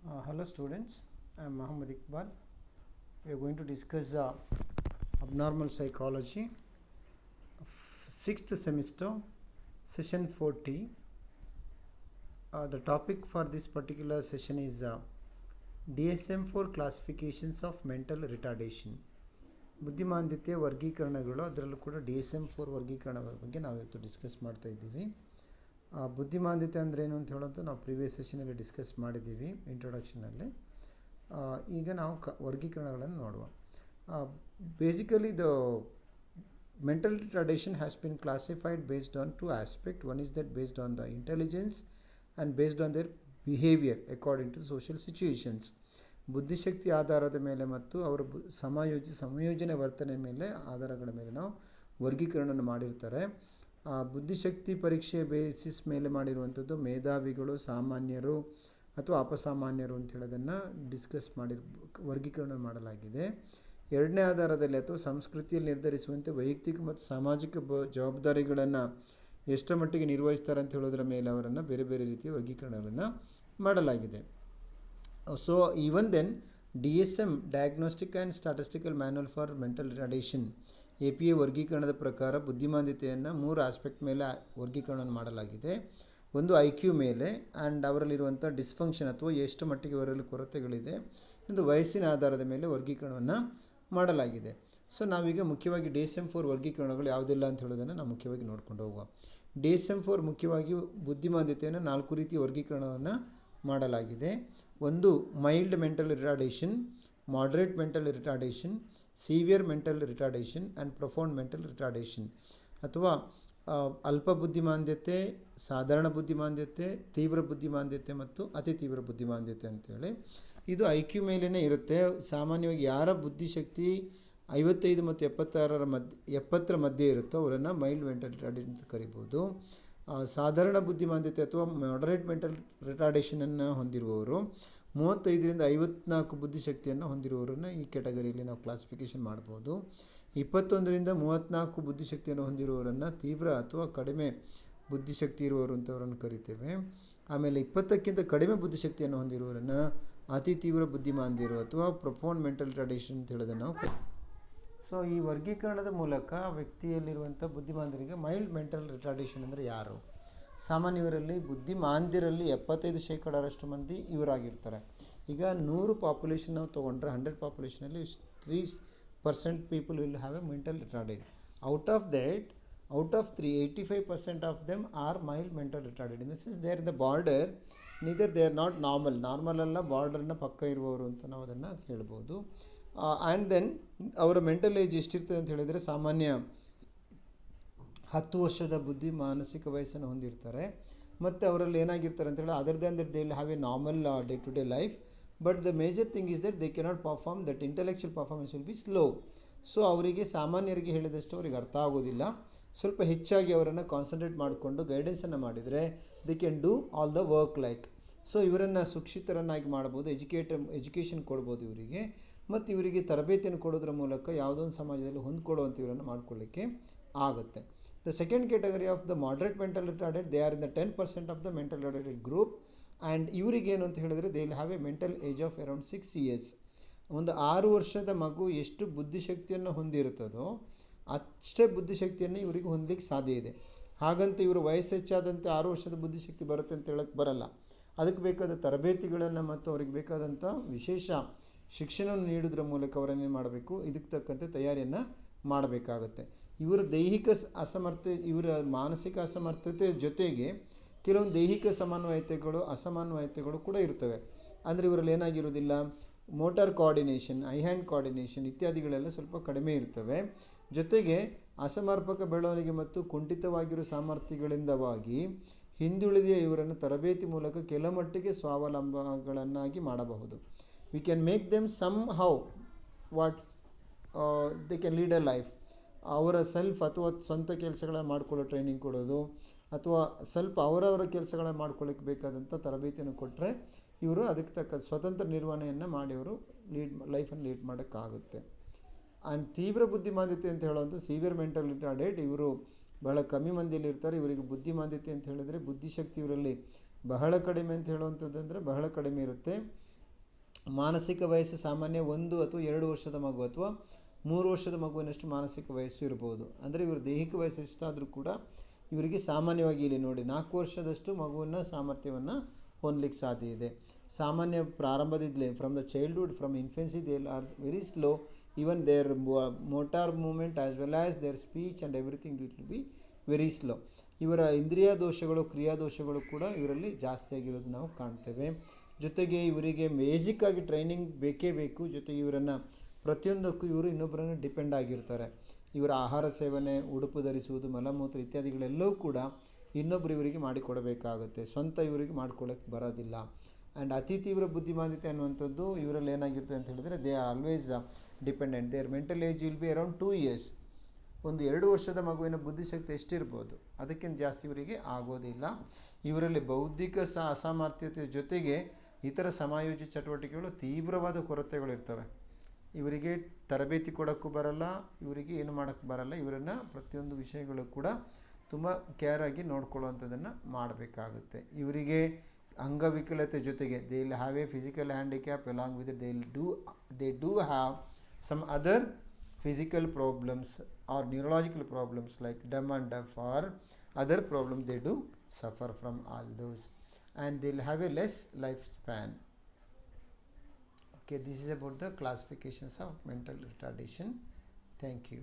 Hello students, I am Muhammad Iqbal. We are going to discuss abnormal psychology, 6th semester, session 40. The topic for this particular session is DSM-4 classifications of mental retardation. ಬುದ್ಧಿಮಾಂದ್ಯತೆಯ ವರ್ಗೀಕರಣಗಳು, ಅದರಲ್ಲೂ ಕೂಡ DSM-4 ವರ್ಗೀಕರಣದ ಬಗ್ಗೆ ನಾವು ಇವತ್ತು discuss ಮಾಡ್ತಾ ಇದ್ದೀವಿ. ಬುದ್ಧಿಮಾಂದ್ಯತೆ ಅಂದರೆ ಏನು ಅಂತ ಹೇಳೋದು ನಾವು ಪ್ರೀವಿಯಸ್ ಸೆಷನಲ್ಲಿ ಡಿಸ್ಕಸ್ ಮಾಡಿದ್ದೀವಿ ಇಂಟ್ರೊಡಕ್ಷನಲ್ಲಿ. ಈಗ ನಾವು ವರ್ಗೀಕರಣಗಳನ್ನು ನೋಡುವ. Basically the mental retardation has been classified based on two aspect. One is that based on the intelligence and based on their behaviour according to social situations. ಬುದ್ಧಿಶಕ್ತಿ ಆಧಾರದ ಮೇಲೆ ಮತ್ತು ಅವರ ಸಂಯೋಜನೆ ವರ್ತನೆ ಮೇಲೆ ಆಧಾರಗಳ ಮೇಲೆ ನಾವು ವರ್ಗೀಕರಣವನ್ನು ಮಾಡಿರ್ತಾರೆ. ಬುದ್ಧಿಶಕ್ತಿ ಪರೀಕ್ಷೆಯ ಬೇಸಿಸ್ ಮೇಲೆ ಮಾಡಿರುವಂಥದ್ದು ಮೇಧಾವಿಗಳು, ಸಾಮಾನ್ಯರು ಅಥವಾ ಅಪಸಾಮಾನ್ಯರು ಅಂತ ಹೇಳೋದನ್ನು ಡಿಸ್ಕಸ್ ವರ್ಗೀಕರಣ ಮಾಡಲಾಗಿದೆ. ಎರಡನೇ ಆಧಾರದಲ್ಲಿ ಅಥವಾ ಸಂಸ್ಕೃತಿಯಲ್ಲಿ ನಿರ್ಧರಿಸುವಂತೆ ವೈಯಕ್ತಿಕ ಮತ್ತು ಸಾಮಾಜಿಕ ಜವಾಬ್ದಾರಿಗಳನ್ನು ಎಷ್ಟರ ಮಟ್ಟಿಗೆ ನಿರ್ವಹಿಸ್ತಾರೆ ಅಂತ ಹೇಳೋದ್ರ ಮೇಲೆ ಅವರನ್ನು ಬೇರೆ ಬೇರೆ ರೀತಿಯ ವರ್ಗೀಕರಣಗಳನ್ನು ಮಾಡಲಾಗಿದೆ. So even then DSM diagnostic and statistical manual for mental retardation APA ವರ್ಗೀಕರಣದ ಪ್ರಕಾರ ಬುದ್ಧಿಮಾಂದ್ಯತೆಯನ್ನು 3 ಆಸ್ಪೆಕ್ಟ್ ಮೇಲೆ ವರ್ಗೀಕರಣ ಮಾಡಲಾಗಿದೆ. ಒಂದು IQ ಮೇಲೆ ಆ್ಯಂಡ್ ಅವರಲ್ಲಿರುವಂಥ ಡಿಸ್ಫಂಕ್ಷನ್ ಅಥವಾ ಎಷ್ಟು ಮಟ್ಟಿಗೆ ಅವರಲ್ಲಿ ಕೊರತೆಗಳಿದೆ, ಒಂದು ವಯಸ್ಸಿನ ಆಧಾರದ ಮೇಲೆ ವರ್ಗೀಕರಣವನ್ನು ಮಾಡಲಾಗಿದೆ. ಸೊ ನಾವೀಗ ಮುಖ್ಯವಾಗಿ DSM-4 ವರ್ಗೀಕರಣಗಳು ಯಾವುದಿಲ್ಲ ಅಂತ ಹೇಳೋದನ್ನು ನಾವು ಮುಖ್ಯವಾಗಿ ನೋಡ್ಕೊಂಡು ಹೋಗುವ. DSM-4 ಮುಖ್ಯವಾಗಿ ಬುದ್ಧಿಮಾಂದ್ಯತೆಯನ್ನು 4 ರೀತಿಯ ವರ್ಗೀಕರಣವನ್ನು ಮಾಡಲಾಗಿದೆ. ಒಂದು mild mental retardation, moderate mental retardation, severe mental retardation and profound mental retardation. ಅಥವಾ ಅಲ್ಪ ಬುದ್ಧಿಮಾಂದ್ಯತೆ, ಸಾಧಾರಣ ಬುದ್ಧಿಮಾಂದ್ಯತೆ, ತೀವ್ರ ಬುದ್ಧಿಮಾಂದ್ಯತೆ ಮತ್ತು ಅತಿ ತೀವ್ರ ಬುದ್ಧಿಮಾಂದ್ಯತೆ ಅಂತೇಳಿ. ಇದು IQ ಮೇಲೇ ಇರುತ್ತೆ. ಸಾಮಾನ್ಯವಾಗಿ ಯಾರ ಬುದ್ಧಿಶಕ್ತಿ 55 ಮತ್ತು 70ರ ಮಧ್ಯೆ ಇರುತ್ತೋ ಅವರನ್ನು ಮೈಲ್ಡ್ ಮೆಂಟಲ್ ರಿಟಾರ್ಡೇಷನ್ ಅಂತ ಕರಿಬೋದು. ಸಾಧಾರಣ ಬುದ್ಧಿಮಾಂದ್ಯತೆ ಅಥವಾ ಮಾಡರೇಟ್ ಮೆಂಟಲ್ ರಿಟಾರ್ಡೇಷನನ್ನು ಹೊಂದಿರುವವರು 35ರಿಂದ 54 ಬುದ್ಧಿಶಕ್ತಿಯನ್ನು ಹೊಂದಿರುವವರನ್ನು ಈ ಕ್ಯಾಟಗರಿಯಲ್ಲಿ ನಾವು ಕ್ಲಾಸಿಫಿಕೇಷನ್ ಮಾಡ್ಬೋದು. 21ರಿಂದ 34 ಬುದ್ಧಿಶಕ್ತಿಯನ್ನು ಹೊಂದಿರುವವರನ್ನು ತೀವ್ರ ಅಥವಾ ಕಡಿಮೆ ಬುದ್ಧಿಶಕ್ತಿ ಇರುವವರು ಅಂತವರನ್ನು ಕರಿತೇವೆ. ಆಮೇಲೆ 20ಕ್ಕಿಂತ ಕಡಿಮೆ ಬುದ್ಧಿಶಕ್ತಿಯನ್ನು ಹೊಂದಿರುವವರನ್ನು ಅತಿ ತೀವ್ರ ಬುದ್ಧಿಮಾಂದ್ಯರು ಅಥವಾ ಪ್ರೊಫೌಂಡ್ ಮೆಂಟಲ್ ರಿಟಾರ್ಡೇಷನ್ ಅಂತ ಹೇಳೋದನ್ನು ನಾವು ಸೊ ಈ ವರ್ಗೀಕರಣದ ಮೂಲಕ ವ್ಯಕ್ತಿಯಲ್ಲಿರುವಂಥ ಬುದ್ಧಿಮಾಂದ್ಯರಿಗೆ ಮೈಲ್ಡ್ ಮೆಂಟಲ್ ರಿಟಾರ್ಡೇಷನ್ ಅಂದರೆ ಯಾರು? ಸಾಮಾನ್ಯವರಲ್ಲಿ ಬುದ್ಧಿಮಾಂದ್ಯರಲ್ಲಿ 75% ಮಂದಿ ಇವರಾಗಿರ್ತಾರೆ. ಈಗ 100 ಪಾಪ್ಯುಲೇಷನ್ ನಾವು ತೊಗೊಂಡ್ರೆ 100 ಪಾಪ್ಯುಲೇಷನಲ್ಲಿ 3% people will have A mental retarded. Out of 85% of them are mild mental retarded. In the sense they are the border, neither they are not normal ಅಲ್ಲ, ಬಾರ್ಡರ್ನ ಪಕ್ಕ ಇರುವವರು ಅಂತ ನಾವು ಅದನ್ನು ಹೇಳ್ಬೋದು. ಆ್ಯಂಡ್ ದೆನ್ ಅವರ ಮೆಂಟಲ್ ಏಜ್ ಎಷ್ಟಿರ್ತದೆ ಅಂತ ಹೇಳಿದರೆ ಸಾಮಾನ್ಯ 10 ವರ್ಷದ ಮಾನಸಿಕ ವಯಸ್ಸನ್ನು ಹೊಂದಿರ್ತಾರೆ. ಮತ್ತು ಅವರಲ್ಲಿ ಏನಾಗಿರ್ತಾರೆ ಅಂತೇಳಿ other than that they will have a normal day to day life. But the major thing is that they cannot perform, that intellectual performance will be slow. So ಅವರಿಗೆ ಸಾಮಾನ್ಯರಿಗೆ ಹೇಳಿದಷ್ಟು ಅವರಿಗೆ ಅರ್ಥ ಆಗೋದಿಲ್ಲ. ಸ್ವಲ್ಪ ಹೆಚ್ಚಾಗಿ ಅವರನ್ನು ಕಾನ್ಸಂಟ್ರೇಟ್ ಮಾಡಿಕೊಂಡು ಗೈಡೆನ್ಸನ್ನು ಮಾಡಿದರೆ they can do all the work like. So ಇವರನ್ನು ಶಿಕ್ಷಿತರನ್ನಾಗಿ ಮಾಡ್ಬೋದು, ಎಜುಕೇಷನ್ ಕೊಡ್ಬೋದು ಇವರಿಗೆ. ಮತ್ತು ಇವರಿಗೆ ತರಬೇತಿಯನ್ನು ಕೊಡೋದ್ರ ಮೂಲಕ ಯಾವುದೋ ಒಂದು ಸಮಾಜದಲ್ಲಿ ಹೊಂದ್ಕೊಳ್ಳುವಂಥ ಇವರನ್ನು ಮಾಡ್ಕೊಳ್ಳಿಕ್ಕೆ ಆಗುತ್ತೆ. The second category of the moderate mental retarded, they are in the 10% of the mental retarded group. And ಇವರಿಗೇನು ಅಂತ ಹೇಳಿದರೆ they will have a mental age of around 6 years. ಒಂದು 6 ವರ್ಷದ ಮಗು ಎಷ್ಟು ಬುದ್ಧಿಶಕ್ತಿಯನ್ನು ಹೊಂದಿರುತ್ತದೋ ಅಷ್ಟೇ ಬುದ್ಧಿಶಕ್ತಿಯನ್ನು ಇವರಿಗೆ ಹೊಂದಲಿಕ್ಕೆ ಸಾಧ್ಯ ಇದೆ. ಹಾಗಂತ ಇವರು ವಯಸ್ಸು ಹೆಚ್ಚಾದಂತೆ 6 ವರ್ಷದ ಬುದ್ಧಿಶಕ್ತಿ ಬರುತ್ತೆ ಅಂತ ಹೇಳೋಕ್ಕೆ ಬರಲ್ಲ. ಅದಕ್ಕೆ ಬೇಕಾದ ತರಬೇತಿಗಳನ್ನು ಮತ್ತು ಅವ್ರಿಗೆ ಬೇಕಾದಂಥ ವಿಶೇಷ ಶಿಕ್ಷಣವನ್ನು ನೀಡೋದ್ರ ಮೂಲಕ ಅವರನ್ನೇನು ಮಾಡಬೇಕು, ಇದಕ್ಕೆ ತಕ್ಕಂತೆ ತಯಾರಿಯನ್ನು ಮಾಡಬೇಕಾಗುತ್ತೆ. ಇವರ ದೈಹಿಕ ಇವರ ಮಾನಸಿಕ ಅಸಮರ್ಥತೆ ಜೊತೆಗೆ ಕೆಲವೊಂದು ದೈಹಿಕ ಅಸಮನ್ವಯತೆಗಳು ಕೂಡ ಇರ್ತವೆ. ಅಂದರೆ ಇವರಲ್ಲಿ ಏನಾಗಿರೋದಿಲ್ಲ, motor coordination, eye hand coordination ಇತ್ಯಾದಿಗಳೆಲ್ಲ ಸ್ವಲ್ಪ ಕಡಿಮೆ ಇರ್ತವೆ. ಜೊತೆಗೆ ಅಸಮರ್ಪಕ ಬೆಳವಣಿಗೆ ಮತ್ತು ಕುಂಠಿತವಾಗಿರೋ ಸಾಮರ್ಥ್ಯಗಳಿಂದವಾಗಿ ಹಿಂದುಳಿದ ಇವರನ್ನು ತರಬೇತಿ ಮೂಲಕ ಕೆಲಮಟ್ಟಿಗೆ ಸ್ವಾವಲಂಬಗಳನ್ನಾಗಿ ಮಾಡಬಹುದು. We can make them somehow they can lead a life. ಅವರ ಸೆಲ್ಫ್ ಅಥವಾ ಸ್ವಂತ ಕೆಲಸಗಳನ್ನು ಮಾಡಿಕೊಳ್ಳೋ ಟ್ರೈನಿಂಗ್ ಕೊಡೋದು ಅಥವಾ ಸ್ವಲ್ಪ ಅವರವರ ಕೆಲಸಗಳನ್ನು ಮಾಡ್ಕೊಳ್ಳಿಕ್ಕೆ ಬೇಕಾದಂಥ ತರಬೇತಿಯನ್ನು ಕೊಟ್ಟರೆ ಇವರು ಅದಕ್ಕೆ ತಕ್ಕ ಸ್ವತಂತ್ರ ನಿರ್ವಹಣೆಯನ್ನು ಮಾಡಿ ಅವರು ಲೈಫನ್ನು ಲೀಡ್ ಮಾಡೋಕ್ಕಾಗುತ್ತೆ. ಆ್ಯಂಡ್ ತೀವ್ರ ಬುದ್ಧಿಮಾಂದ್ಯತೆ ಅಂತ ಹೇಳೋದು ಸಿವಿಯರ್ ಮೆಂಟಲ್ ರಿಟಾರ್ಡೆಡ್. ಇವರು ಬಹಳ ಕಮ್ಮಿ ಮಂದಿಯಲ್ಲಿ ಇರ್ತಾರೆ. ಇವರಿಗೆ ಬುದ್ಧಿಮಾಂದ್ಯತೆ ಅಂತ ಹೇಳಿದರೆ ಬುದ್ಧಿಶಕ್ತಿ ಇವರಲ್ಲಿ ಬಹಳ ಕಡಿಮೆ ಅಂತ ಹೇಳುವಂಥದ್ದು ಅಂದರೆ ಬಹಳ ಕಡಿಮೆ ಇರುತ್ತೆ. ಮಾನಸಿಕ ವಯಸ್ಸು ಸಾಮಾನ್ಯ 1 ಅಥವಾ 2 ವರ್ಷದ ಮಗು ಅಥವಾ 3 ವರ್ಷದ ಮಗುವಿನಷ್ಟು ಮಾನಸಿಕ ವಯಸ್ಸು ಇರ್ಬೋದು. ಅಂದರೆ ಇವರು ದೈಹಿಕ ವಯಸ್ಸು ಎಷ್ಟಾದರೂ ಕೂಡ ಇವರಿಗೆ ಸಾಮಾನ್ಯವಾಗಿ ಇಲ್ಲಿ ನೋಡಿ 4 ವರ್ಷದಷ್ಟು ಮಗುವಿನ ಸಾಮರ್ಥ್ಯವನ್ನು ಹೊಂದಲಿಕ್ಕೆ ಸಾಧ್ಯ ಇದೆ. ಸಾಮಾನ್ಯ ಪ್ರಾರಂಭದಿಂದಲೇ from the childhood, from infancy they are very slow, even their motor movement as well as their speech and everything it will be very slow. ಇವರ ಇಂದ್ರಿಯ ದೋಷಗಳು, ಕ್ರಿಯಾದೋಷಗಳು ಕೂಡ ಇವರಲ್ಲಿ ಜಾಸ್ತಿಯಾಗಿರೋದು ನಾವು ಕಾಣ್ತೇವೆ. ಜೊತೆಗೆ ಇವರಿಗೆ ಬೇಸಿಕ್ಕಾಗಿ ಟ್ರೈನಿಂಗ್ ಬೇಕೇ ಬೇಕು. ಜೊತೆಗೆ ಇವರನ್ನು ಪ್ರತಿಯೊಂದಕ್ಕೂ ಇವರು ಇನ್ನೊಬ್ಬರನ್ನು ಡಿಪೆಂಡ್ ಆಗಿರ್ತಾರೆ. ಇವರ ಆಹಾರ ಸೇವನೆ, ಉಡುಪು ಧರಿಸುವುದು, ಮಲಮೂತ್ರ ಇತ್ಯಾದಿಗಳೆಲ್ಲವೂ ಕೂಡ ಇನ್ನೊಬ್ಬರು ಇವರಿಗೆ ಮಾಡಿಕೊಡಬೇಕಾಗುತ್ತೆ. ಸ್ವಂತ ಇವರಿಗೆ ಮಾಡ್ಕೊಳ್ಳೋಕ್ಕೆ ಬರೋದಿಲ್ಲ. ಆ್ಯಂಡ್ ಅತಿ ತೀವ್ರ ಬುದ್ಧಿಮಾಂದ್ಯತೆ ಅನ್ನುವಂಥದ್ದು ಇವರಲ್ಲಿ ಏನಾಗಿರ್ತದೆ ಅಂತ ಹೇಳಿದರೆ they are always dependent. Their mental age will be around 2 years. ಒಂದು 2 ವರ್ಷದ ಮಗುವಿನ ಬುದ್ಧಿಶಕ್ತಿ ಎಷ್ಟಿರ್ಬೋದು, ಅದಕ್ಕಿಂತ ಜಾಸ್ತಿ ಇವರಿಗೆ ಆಗೋದಿಲ್ಲ. ಇವರಲ್ಲಿ ಬೌದ್ಧಿಕ ಅಸಾಮರ್ಥ್ಯತೆ ಜೊತೆಗೆ ಇತರ ಸಮಾಯೋಜಿತ ಚಟುವಟಿಕೆಗಳು ತೀವ್ರವಾದ ಕೊರತೆಗಳಿರ್ತವೆ. ಇವರಿಗೆ ತರಬೇತಿ ಕೊಡೋಕ್ಕೂ ಬರಲ್ಲ, ಇವರಿಗೆ ಏನು ಮಾಡೋಕ್ಕೆ ಬರಲ್ಲ. ಇವರನ್ನು ಪ್ರತಿಯೊಂದು ವಿಷಯಗಳು ಕೂಡ ತುಂಬ ಕೇರಾಗಿ ನೋಡ್ಕೊಳ್ಳುವಂಥದ್ದನ್ನು ಮಾಡಬೇಕಾಗುತ್ತೆ. ಇವರಿಗೆ ಅಂಗವಿಕಲತೆ ಜೊತೆಗೆ they will have a physical handicap along with they do have some other physical problems or neurological problems like dumb and deaf or other problems they do suffer from all those, and they'll have a less lifespan. Okay, this is about the classifications of mental retardation. Thank you.